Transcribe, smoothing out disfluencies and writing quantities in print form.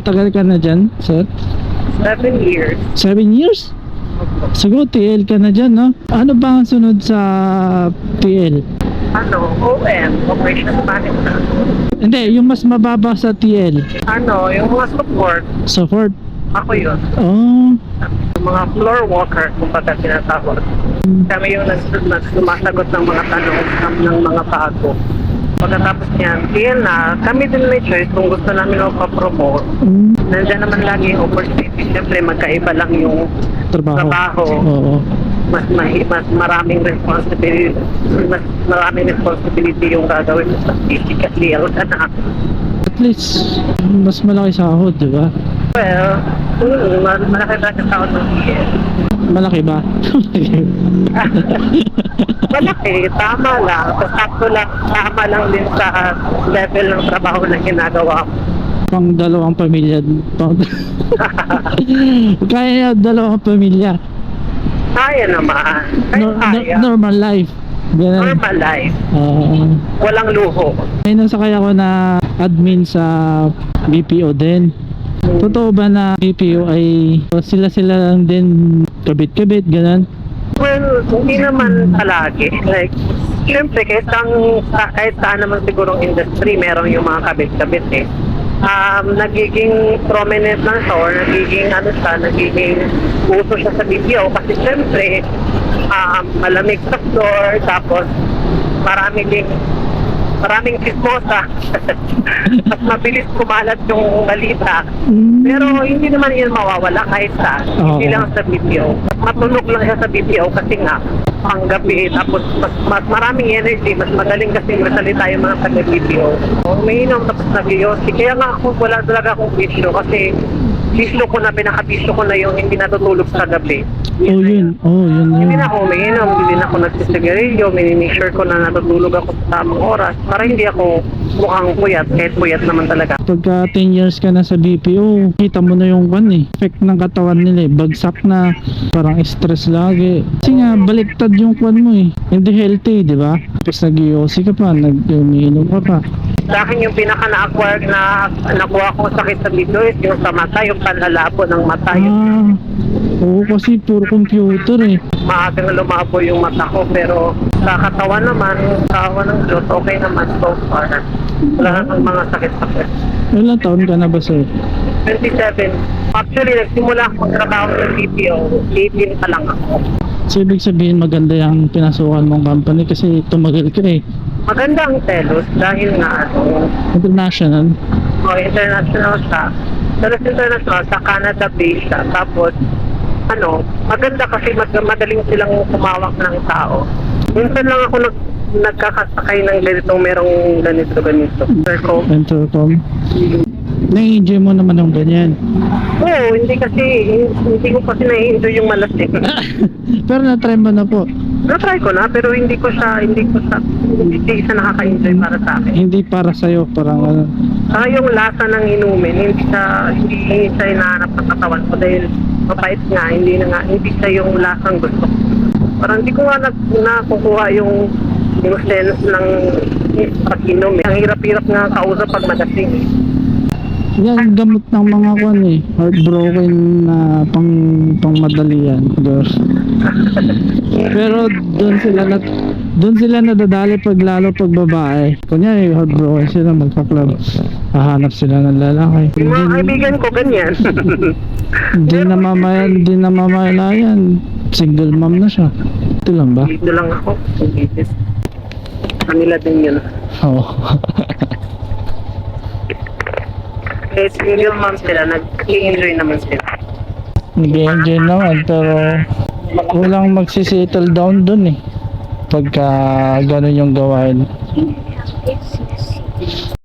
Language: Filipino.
Tagal ka na dyan, sir? 7 years. 7 years? Siguro TL ka na dyan, no? Ano ba ang sunod sa TL? Ano, OM, Operations Management. Hindi, yung mas mababa sa TL. Ano, yung mga support, Support. ako yun. Oh, Yung mga floor walker, kung baga tinatawag. Kami yung sumasagot ng mga tanong ng mga bago. Pagkatapos niyan, yun na, kami din may choice kung gusto namin magpa-promote. Nandiyan naman lagi yung opportunity. Siyempre, magkaiba lang yung trabaho. Oo. Mas maraming responsibility, yung gagawin mo sa physically na. At least, mas malaki sahod, di ba? Well, malaki ba sa taon ng year? Malaki ba? Malaki, tama lang. Sakto lang, tama lang din sa level ng trabaho na ginagawa mo. Pang dalawang pamilya. Kaya dalawang pamilya. Kaya naman. Kaya. Normal life. Ganun. Normal life. Walang luho. May nasakay ako na admin sa BPO din. Totoo ba na BPO ay sila lang din kabit-kabit, ganun? Well, hindi naman palagi. Like, syempre, kahit saan naman sigurong industry, meron yung mga kabit-kabit eh. Nagiging prominent lang siya or nagiging uso siya sa BPO kasi syempre, malamig sa floor, tapos maraming chismosa. Mas mabilis kumalat yung balita. Pero hindi naman yun mawawala kahit saan. Hindi lang sa BPO. Matunog lang siya sa BPO kasi nga ang gabi, tapos mas maraming energy, mas magaling kasi masalita yung mga taga-BPO. Umiinom tapos nag-iossi. Kaya nga wala talaga akong bisyo kasi pinaka-bisyo ko na yung hindi natutulog sa gabi. Yun. Hindi na ako umiinom, hindi na ako nagsisigarilyo, make sure ko na natutulog ako sa tamang oras para hindi ako mukhang puyat, kahit puyat naman talaga. Pagka 10 years ka na sa BPO, kita mo na yung effect ng katawan nila eh. Bagsak na, parang stress lagi. Kasi nga, baliktad yung mo eh. Hindi healthy, di ba? Tapos nag-iossi ka pa, nag-umiinom ka pa. Sa akin yung pinaka na-acquired na nakuha kong sakit sa dito is yung sa mata, yung panlalabo ng mata. Oo, kasi puro computer eh. Maagang lumabo yung mata ko pero sa katawan naman, kawan ng Diyos, okay naman so far. Wala namang mga sakit-sakit. Ilang taon ka na ba, sir? 27. Actually, nagsimula akong trabaho sa BPO. 18 pa lang ako. So, ibig sabihin maganda yung pinasukan mong company kasi tumagal ka eh. Maganda ang Telos dahil nga International. international siya. Telos International sa Canada based siya. Tapos, maganda kasi madaling silang kumawak ng tao. Minsan lang ako nagkakasakay ng merong ganito. Intercom. Na-enjoy mo naman yung ganyan. Oo, hindi ko kasi na-enjoy yung malasing. Pero na-try mo na po. Na-try ko na, pero hindi siya nakaka-enjoy para sa akin. Hindi para sa'yo, parang Saka yung lasa ng inumin, hindi siya hinahanap ng katawan ko dahil mapait nga, hindi siya yung lasang gusto ko. Parang hindi ko nga nakukuha yung sense ng pag-inom. Ang hirap-hirap nga kausap pag malasing. yan gamot ng mga heartbroken na pang madali yan. Pero doon sila nadadali lalo pag babae. Kunyari heartbroken sila, magpa-club, hahanap sila ng lalaki. Yung mga kaibigan ko ganyan. Hindi na mamalayan, single mom na siya. Ito lang ba? Dito lang ako. Kanila din yun. Oo. Eh, single mom sila, nag-enjoy naman sila. Nag-enjoy naman, pero walang magsisettle down dun eh. Pagka ganun yung gawain.